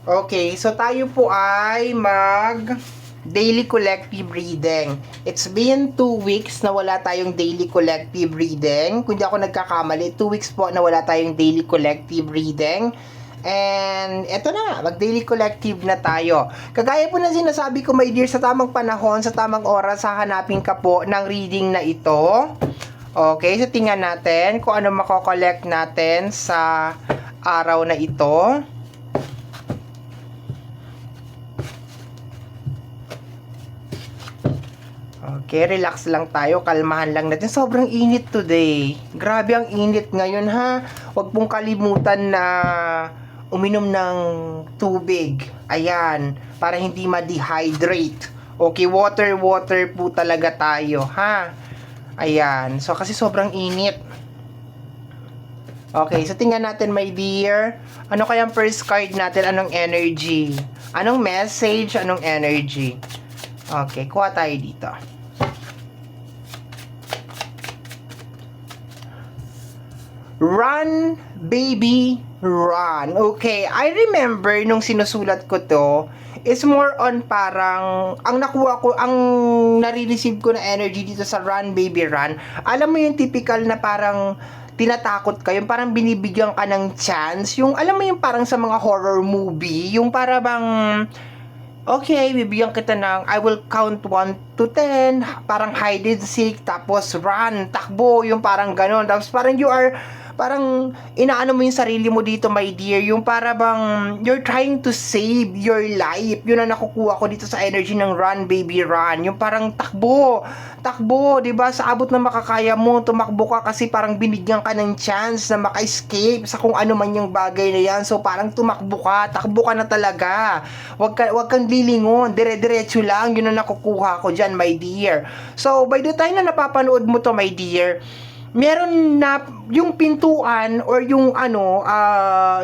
Okay, so tayo po ay mag daily collective reading. It's been 2 weeks na wala tayong daily collective reading. Kung di ako nagkakamali, 2 weeks po na wala tayong daily collective reading. And eto na, mag-daily collective na tayo. Kagaya po na sinasabi ko, my dear, sa tamang panahon, sa tamang oras, hahanapin ka po ng reading na ito. Okay, so tingnan natin kung ano mako-collect natin sa araw na ito. Okay, relax lang tayo, kalmahan lang natin. Sobrang init today. Grabe ang init ngayon ha. Huwag pong kalimutan na uminom ng tubig. Ayan, para hindi ma-dehydrate. Okay, water po talaga tayo ha. Ayan, so kasi sobrang init. Okay, so tingnan natin my dear. Ano kayang first card natin? Anong energy? Anong message? Anong energy? Okay, kuha tayo dito. Run, baby, run. Okay, I remember nung sinusulat ko to, is more on parang, ang nakuha ko, ang nare-receive ko na energy dito sa run, baby, run. Alam mo yung typical na parang, tinatakot ka, yung parang binibigyan ka ng chance, yung alam mo yung parang sa mga horror movie, yung para bang, okay, bibigyan kita ng I will count 1 to 10, parang hide and seek, tapos run, takbo, yung parang ganon. Tapos parang you are, parang inaano mo yung sarili mo dito, my dear, yung para bang you're trying to save your life. Yun ang nakukuha ko dito sa energy ng run, baby, run. Yung parang takbo, takbo, 'di ba? Sa abot na makakaya mo, tumakbo ka kasi parang binigyan ka ng chance na maka-escape sa kung ano man yung bagay na yan. So parang tumakbo ka, takbo ka na talaga. Wag kang lilingon, dire-diretso lang. Yun ang nakukuha ko diyan, my dear. So by the time na napapanood mo to, my dear, meron na yung pintuan or yung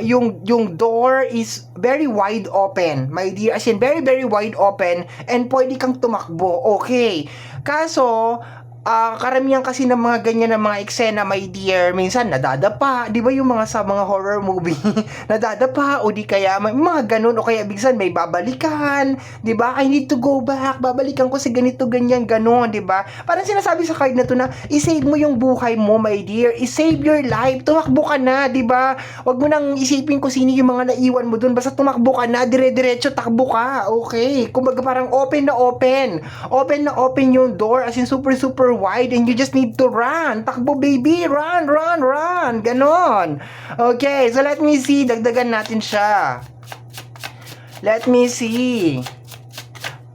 yung door is very wide open, my dear, as in very very wide open, and pwede kang tumakbo. Okay, kaso karamihan kasi ng mga ganyan na mga eksena, my dear, minsan nadadapa, di ba, yung mga sa mga horror movie nadadapa, o di kaya may mga ganun, o kaya bigsan may babalikan, di ba, I need to go back, babalikan ko si ganito, ganyan, ganun, di ba, parang sinasabi sa card na to na i-save mo yung buhay mo, my dear, i-save your life, tumakbo ka na, di ba, wag mo nang isipin kung sino yung mga naiwan mo dun, basta tumakbo ka na, dire-diretso takbo ka. Okay, kumbaga parang open na open, yung door, as in super super wide, and you just need to run. Takbo, baby, run, run, run. Ganon. Okay, so let me see. Dagdagan natin siya. Let me see.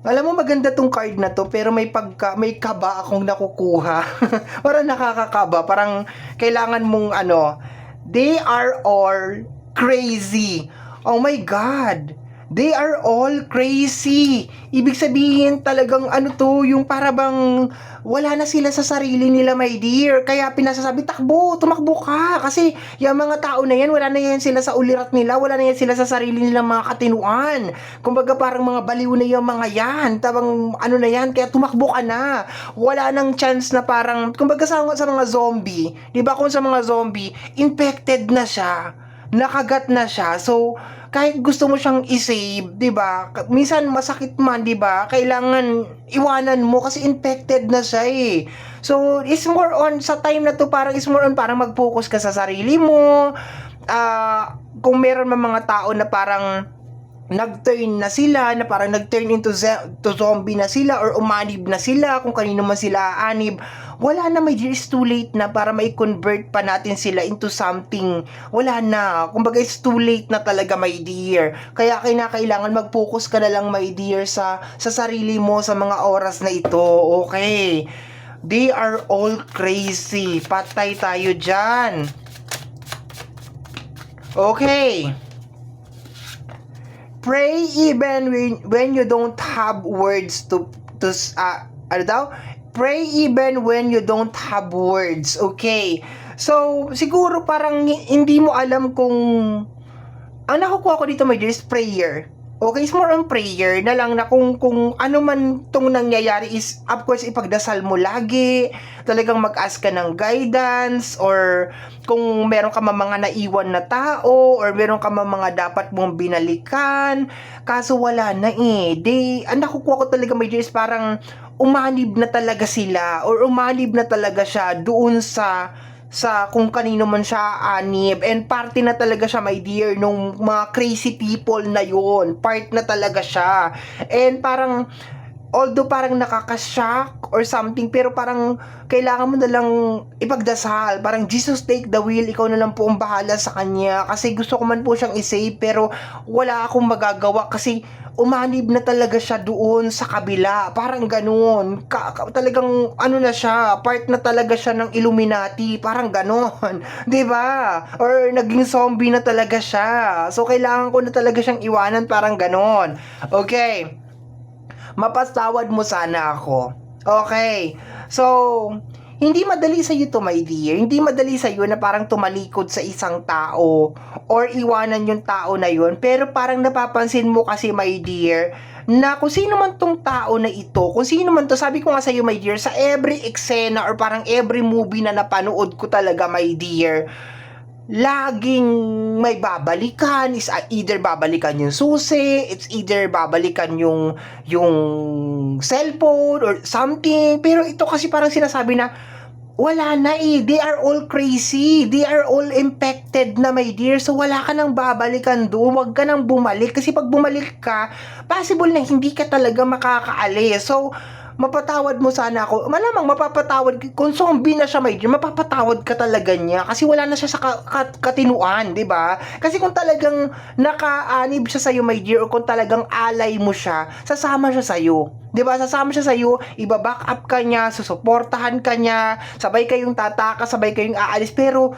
Alam mo, maganda tong card na to, pero may kaba akong nakukuha. Parang nakakakaba. Parang kailangan mong they are all crazy. Oh my God. They are all crazy. Ibig sabihin talagang yung para bang wala na sila sa sarili nila, my dear. Kaya pinasasabi, takbo, tumakbo ka. Kasi yung mga tao na yan, wala na yan sila sa ulirat nila, wala na yan sila sa sarili nilang mga katinuan. Kumbaga parang mga baliw na yung mga yan. Tabang na yan, kaya tumakbo ka na. Wala nang chance na parang, kumbaga sa mga zombie, di ba, kung sa mga zombie, infected na siya, nakagat na siya. So, kahit gusto mo siyang i-save, 'di ba? Minsan masakit man, 'di ba? Kailangan iwanan mo kasi infected na siya eh. So, it's more on sa time na to, parang is more on parang mag-focus ka sa sarili mo. Kung meron man mga tao na parang nag-turn na sila, na parang nag-turn into zombie na sila or umanib na sila, kung kanino man sila anib, wala na, my dear, it's too late na para mai-convert pa natin sila into something. Wala na, kumbaga it's too late na talaga, my dear. Kaya kailangan mag-focus ka na lang, my dear, sa sarili mo sa mga oras na ito. Okay, they are all crazy. Patay tayo dyan. Okay, pray even when you don't have words to pray even when you don't have words. Okay, so siguro parang hindi mo alam kung ang nakukuha ko dito, my dear, is prayer. Okay, it's more on prayer na lang na kung ano man tong nangyayari is, of course, ipagdasal mo lagi, talagang mag-ask ka ng guidance, or kung meron ka mga naiwan na tao, or meron ka mga dapat mong binalikan, kaso wala na eh. Ang nakukuha ko talaga, my dear, is parang umanib na talaga sila, or umanib na talaga siya doon sa kung kanino man siya anib, and parte na talaga siya, my dear, nung mga crazy people na yon, part na talaga siya. And parang although parang nakaka-shock or something, pero parang kailangan mo na lang ipagdasal, parang Jesus take the wheel, ikaw na lang po ang bahala sa kanya, kasi gusto ko man po siyang i-save, pero wala akong magagawa kasi umanib na talaga siya doon sa kabila, parang ganun, talagang ano na siya, part na talaga siya ng Illuminati, parang ganun, 'di ba? Or naging zombie na talaga siya, so kailangan ko na talaga siyang iwanan, parang ganun. Okay, mapatawad mo sana ako. Okay. So, hindi madali sa iyo to, my dear. Hindi madali sa iyo na parang tumalikod sa isang tao or iwanan yung tao na yun. Pero parang napapansin mo kasi, my dear, na kung sino man tong tao na ito, kung sino man to, sabi ko nga sa iyo, my dear, sa every eksena or parang every movie na napanood ko talaga, my dear, laging may babalikan, is either babalikan yung susi, it's either babalikan yung cellphone or something, pero ito kasi parang sinasabi na wala na eh, they are all crazy, they are all infected na, my dear, so wala ka nang babalikan doon, wag ka nang bumalik, kasi pag bumalik ka, possible na hindi ka talaga makakaalis. So mapatawad mo sana ako. Malamang mapapatawad, kung zombie na siya, my dear, mapapatawad ka talaga niya kasi wala na siya sa katinuan, 'di ba? Kasi kung talagang nakaanib siya sa iyo, my dear, o kung talagang alay mo siya, sasama siya sa iyo. 'Di ba? Sasama siya sa iyo, iba-back up ka niya, susuportahan ka niya, sabay kayong tataka, sabay kayong aalis, pero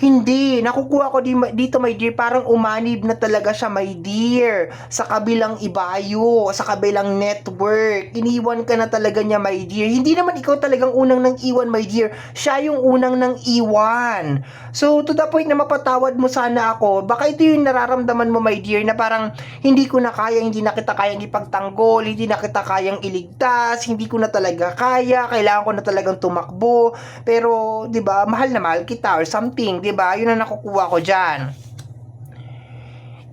hindi, nakukuha ko dito, my dear, parang umanib na talaga siya, my dear, sa kabilang ibayo, sa kabilang network, iniwan ka na talaga niya, my dear. Hindi naman ikaw talagang unang nang iwan, my dear, siya yung unang nang iwan. So, to the point na mapatawad mo sana ako, baka ito yung nararamdaman mo, my dear, na parang hindi ko na kaya, hindi na kita kayang ipagtanggol, hindi na kita kayang iligtas, hindi ko na talaga kaya, kailangan ko na talagang tumakbo, pero 'di ba, mahal na mahal kita or something, 'di ba? 'Yun ang nakukuha ko diyan.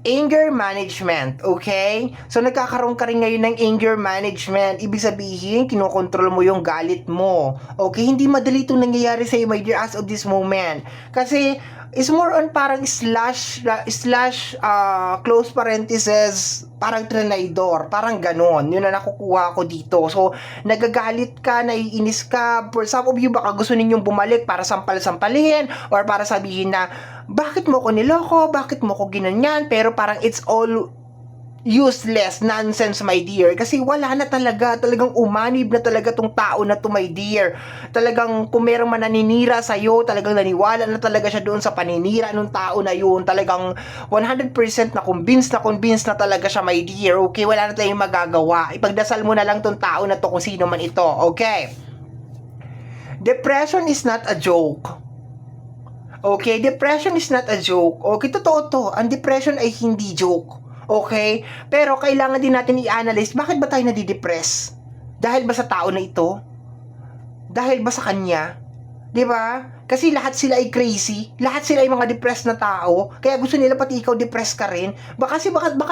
Anger management, okay? So nagkakaroon ka rin ngayon ng anger management. Ibig sabihin, kinokontrol mo yung galit mo. Okay, hindi madali itong nangyayari sa iyo, my dear, as of this moment. Kasi is more on parang close parenthesis, parang trinaydor, parang ganon. Yun na nakukuha ko dito. So, nagagalit ka, naiinis ka. For some of you, baka gusto ninyong bumalik para sampal-sampalin or para sabihin na, bakit mo ko niloko? Bakit mo ko ginanyan? Pero parang it's all useless nonsense, my dear, kasi wala na talagang umanib na talaga tong tao na to, my dear. Talagang kung merong mananinira sa'yo, talagang naniwala na talaga siya doon sa paninira ng tao na yun, talagang 100% na convinced na talaga siya, my dear. Okay, wala na tayong magagawa, ipagdasal mo na lang tong tao na to kung sino man ito. Okay, depression is not a joke. Okay, depression is not a joke. Okay, totoo to, ang depression ay hindi joke. Okay? Pero kailangan din natin i-analyze, bakit ba tayo nadidepress? Dahil ba sa tao na ito? Dahil ba sa kanya? 'Di ba? Kasi lahat sila ay crazy, lahat sila ay mga depressed na tao, kaya gusto nila pati ikaw depressed ka rin. Baka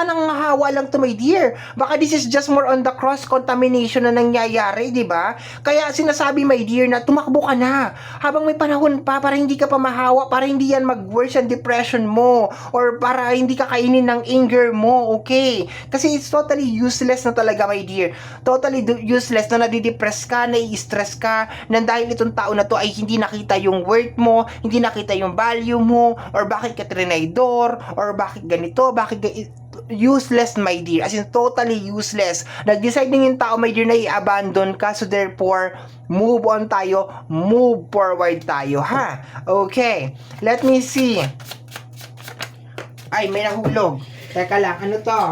nangahawa lang to, my dear. Baka this is just more on the cross-contamination na nangyayari, di ba? Kaya sinasabi, my dear, na tumakbo ka na habang may panahon pa para hindi ka pa mahawa, para hindi yan mag-worse ang depression mo, or para hindi ka kainin ng anger mo, okay? Kasi it's totally useless na talaga, my dear. Totally useless na nadidepress ka, nai-stress ka, nang dahil itong tao na to ay hindi nakita yung worth mo, hindi nakita yung value mo, or bakit ka trinaydor, or bakit ganito, useless, my dear, as in totally useless. Nag-decide na yung tao, my dear, na i-abandon ka, so therefore move on tayo, move forward tayo, ha? Okay, let me see. Ay, may nahulog, teka lang, ano to?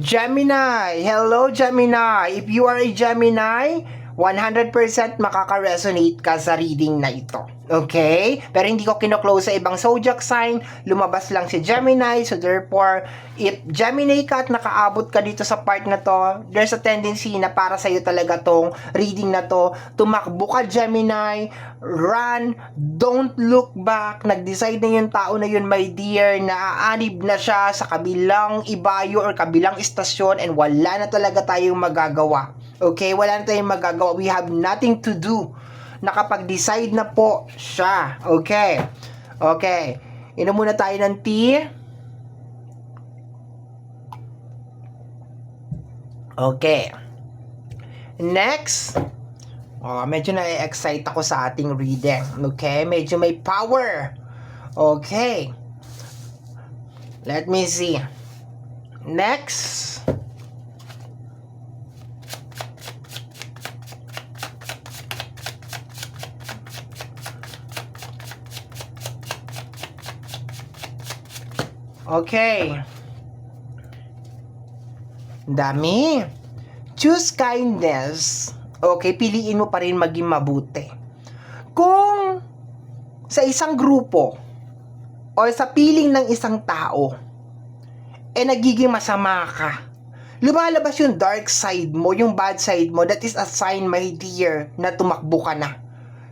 Gemini, hello Gemini, if you are a Gemini, 100% makaka-resonate ka sa reading na ito. Okay? Pero hindi ko kino-close sa ibang zodiac sign. Lumabas lang si Gemini. So therefore, if Gemini ka at nakaabot ka dito sa part na to, there's a tendency na para sa'yo talaga tong reading na to. Tumakbo ka, Gemini. Run. Don't look back. Nag-decide na yung tao na yun, my dear, na aanib na siya sa kabilang ibayo or kabilang istasyon and wala na talaga tayong magagawa. Okay? Wala na tayong magagawa. We have nothing to do. Nakapag-decide na po siya. Okay. Okay. Inom muna tayo ng tea. Okay. Next. Medyo na-excite ako sa ating reading. Okay? Medyo may power. Okay. Let me see. Next. Okay. Dami. Choose kindness. Okay, piliin mo pa rin maging mabuti. Kung sa isang grupo o sa piling ng isang tao, nagiging masama ka, lumalabas yung dark side mo, yung bad side mo, that is a sign, my dear, na tumakbo ka na.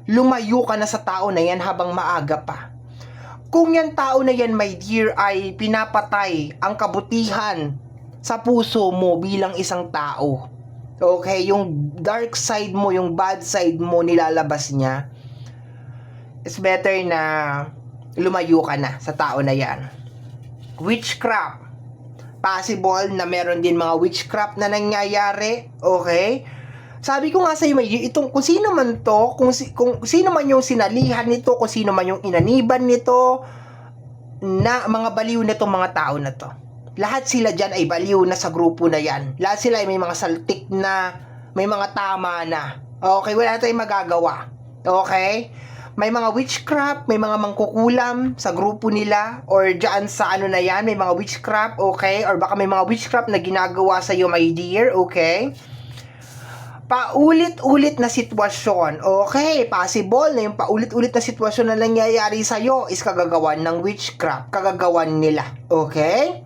Lumayo ka na sa tao na yan habang maaga pa. Kung yan tao na yan, my dear, ay pinapatay ang kabutihan sa puso mo bilang isang tao, okay, yung dark side mo, yung bad side mo nilalabas niya, it's better na lumayo ka na sa tao na yan. Witchcraft. Possible na meron din mga witchcraft na nangyayari, okay? Sabi ko nga sa iyo, itong kung sino man to, kung sino man yung sinalihan nito, kung sino man yung inaniban nito, na mga baliw nitong mga tao na to. Lahat sila dyan ay baliw na sa grupo na yan. Lahat sila ay may mga saltik na, may mga tama na. Okay, wala tayong magagawa. Okay? May mga witchcraft, may mga mangkukulam sa grupo nila, or dyan sa ano na yan, may mga witchcraft, okay? Or baka may mga witchcraft na ginagawa sa iyo, my dear, okay? Paulit-ulit na sitwasyon. Okay, possible na yung paulit-ulit na sitwasyon na nangyayari sa'yo is kagagawan ng witchcraft. Kagagawan nila. Okay?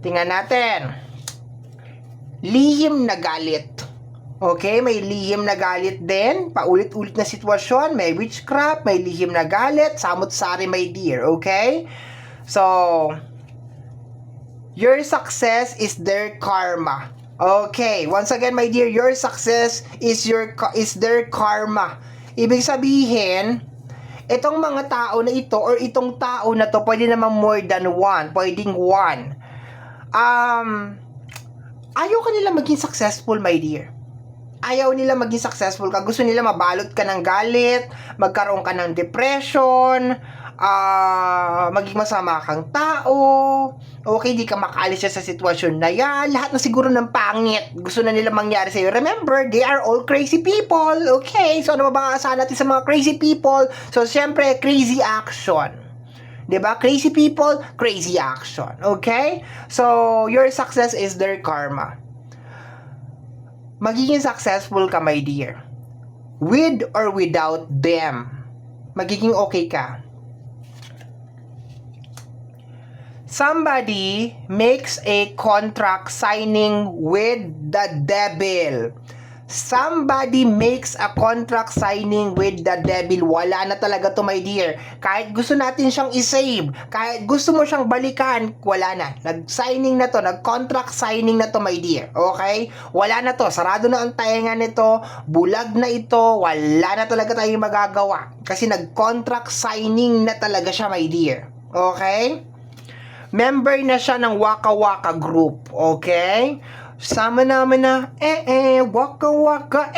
Tingnan natin. Lihim na galit. Okay, may lihim na galit din. Paulit-ulit na sitwasyon. May witchcraft, may lihim na galit. Samot-sari, my dear. Okay? So, your success is their karma. Okay, once again, my dear, your success is their karma. Ibig sabihin, itong mga tao na ito or itong tao na to, pwede naman more than one, pwedeng one. Ayaw ka nila maging successful, my dear. Ayaw nila maging successful ka. Gusto nila mabalot ka ng galit, magkaroon ka ng depression, maging masama kang tao, okay, di ka makaalis sa sitwasyon na yan, lahat na siguro ng pangit, gusto na nila mangyari sa'yo. Remember, they are all crazy people, okay? So, ano ba bang asahan natin sa mga crazy people? So, syempre, crazy action. Diba? Crazy people, crazy action, okay? So, your success is their karma. Magiging successful ka, my dear. With or without them, magiging okay ka. Somebody makes a contract signing with the devil. Somebody makes a contract signing with the devil. Wala na talaga to, my dear. Kahit gusto natin siyang isave, kahit gusto mo siyang balikan, wala na. Nag-signing na to, nag-contract signing na to, my dear. Okay? Wala na to. Sarado na ang tainga nito. Bulag na ito. Wala na talaga tayong magagawa. Kasi nag-contract signing na talaga siya, my dear. Okay? Member na siya ng Waka Waka group. Okay? Sama naman na, waka waka,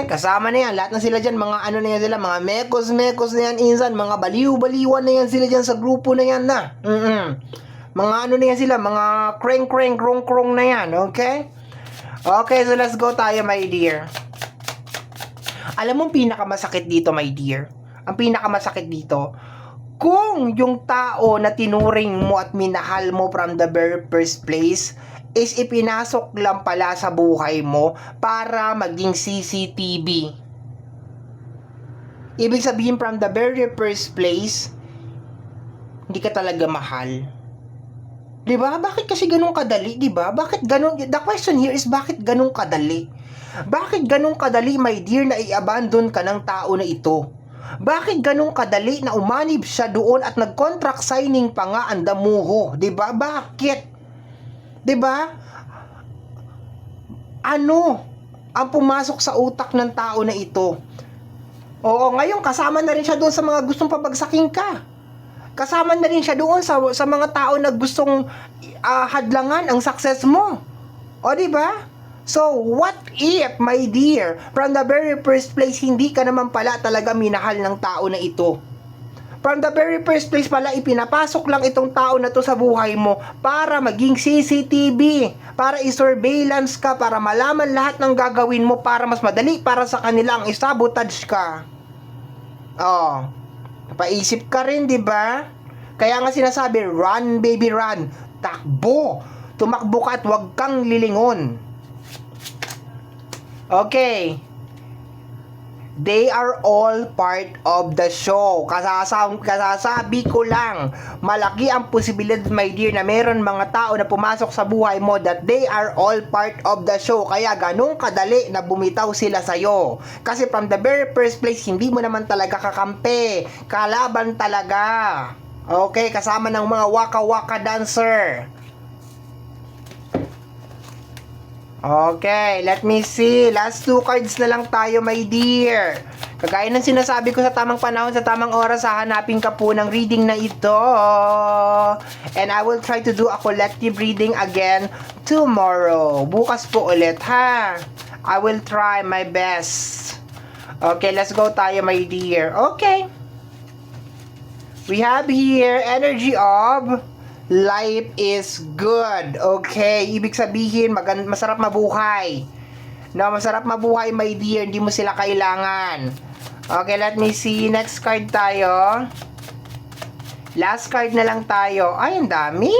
kasama na yan, lahat na sila dyan, mga ano na yan sila, mga mekos na yan, insan, mga baliw-baliwan na yan sila dyan sa grupo na yan na, mga ano na yan sila, mga krong na yan, okay? Okay, so let's go tayo, my dear. Alam mo ang pinakamasakit dito, my dear? Ang pinakamasakit dito, kung yung tao na tinuring mo at minahal mo from the very first place, is ipinasok lang pala sa buhay mo para maging CCTV. Ibig sabihin, from the very first place, hindi ka talaga mahal. Diba? Bakit kasi ganun kadali, diba? Bakit ganun? The question here is, bakit ganun kadali? Bakit ganun kadali, my dear, na i-abandon ka ng tao na ito? Bakit ganun kadali na umanib siya doon at nag-contract signing pa nga ang damuho? Diba? Bakit? Diba? Ano ang pumasok sa utak ng tao na ito? Oo, ngayon kasama na rin siya doon sa mga gustong pabagsakin ka. Kasama na rin siya doon sa mga tao na gustong hadlangan ang success mo. O, diba? So, what if, my dear, from the very first place, hindi ka naman pala talaga minahal ng tao na ito? From the very first place pala, ipinapasok lang itong tao na to sa buhay mo para maging CCTV, para i-surveillance ka, para malaman lahat ng gagawin mo, para mas madali para sa kanila ang isabotage ka. Oh, napaisip ka rin, di ba? Kaya nga sinasabi, run baby run, takbo, tumakbo ka at huwag kang lilingon. Okay, they are all part of the show. Kasasabi ko lang, malaki ang posibilidad, my dear, na meron mga tao na pumasok sa buhay mo that they are all part of the show. Kaya ganun kadali na bumitaw sila sa'yo. Kasi from the very first place, hindi mo naman talaga kakampi. Kalaban talaga. Okay, kasama ng mga waka-waka dancer. Okay, let me see. Last 2 cards na lang tayo, my dear. Kagaya ng sinasabi ko, sa tamang panahon, sa tamang oras, hahanapin ka po ng reading na ito. And I will try to do a collective reading again tomorrow. Bukas po ulit, ha? I will try my best. Okay, let's go tayo, my dear. Okay. We have here energy of life is good. Okay, ibig sabihin masarap mabuhay. No, masarap mabuhay, my dear, hindi mo sila kailangan. Okay, let me see. Next card tayo. Last card na lang tayo. Ay, ang dami.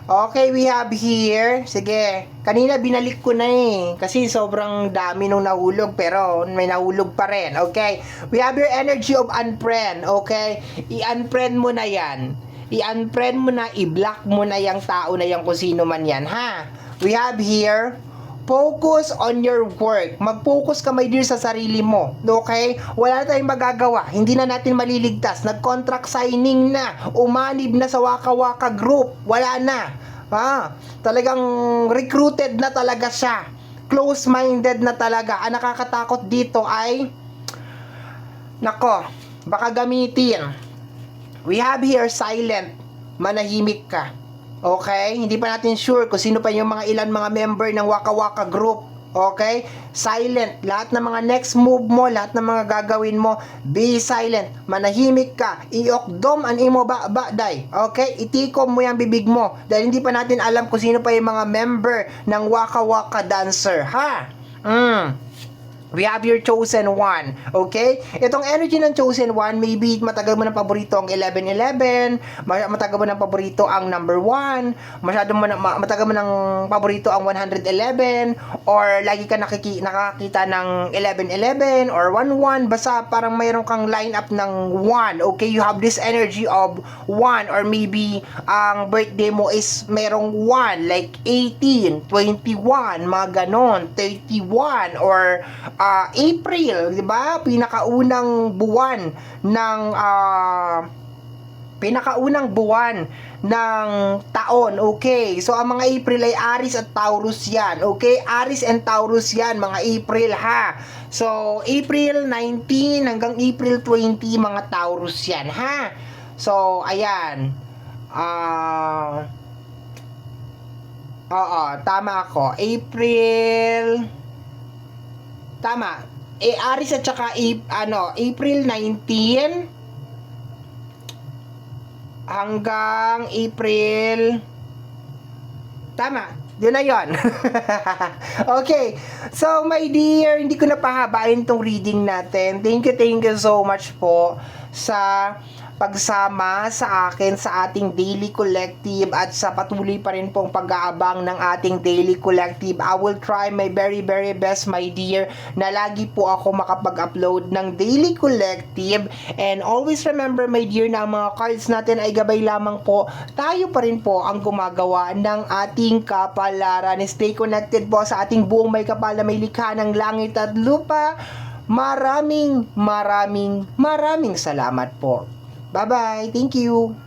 Okay, we have here. Sige, kanina binalik ko na eh. Kasi sobrang dami nung nahulog, pero may nahulog pa rin. Okay, we have your energy of unfriend. Okay, i-unfriend mo na yan. I-unfriend mo na, i-block mo na yung tao na yan, kung sino man yan, ha? We have here, focus on your work. Mag-focus ka, my dear, sa sarili mo. Okay? Wala tayong magagawa. Hindi na natin maliligtas. Nag-contract signing na. Umanib na sa waka-waka group. Wala na. Ha? Talagang recruited na talaga siya. Close-minded na talaga. Ang nakakatakot dito ay, nako, baka gamitin. We have here silent. Manahimik ka. Okay? Hindi pa natin sure kung sino pa yung mga member ng waka-waka group. Okay? Silent. Lahat ng mga next move mo, lahat ng mga gagawin mo, be silent. Manahimik ka. Iokdom an imo day. Okay? Itikom mo yung bibig mo. Dahil hindi pa natin alam kung sino pa yung mga member ng waka-waka dancer. Ha? We have your chosen one. Okay? Itong energy ng chosen one, maybe matagal mo ng paborito ang 1111, matagal mo ng paborito ang number 1, matagal mo ng paborito ang 111, or lagi ka nakakita ng 1111 or 11, basta parang mayroon kang lineup ng 1. Okay? You have this energy of 1, or maybe ang birthday mo is merong 1, like 18, 21, mga ganon, 31, or April, 'di ba? Pinakaunang buwan ng taon. Okay? So ang mga April ay Aries at Taurus 'yan. Okay? Aries and Taurus 'yan, mga April, ha. So April 19 hanggang April 20, mga Taurus 'yan, ha. So ayan. Tama ako. April, tama. Aries at saka April 19 hanggang April, tama. Yun na yun. Okay. So, my dear, hindi ko na pahabain tong reading natin. Thank you so much po sa pagsama sa akin sa ating daily collective at sa patuloy pa rin pong pag-aabang ng ating daily collective. I will try my very very best, my dear, na lagi po ako makapag-upload ng daily collective. And always remember, my dear, na ang mga cards natin ay gabay lamang po. Tayo pa rin po ang gumagawa ng ating kapalaran. Stay connected po sa ating buong may kapal na may likha ng langit at lupa. Maraming salamat po. Bye-bye. Thank you.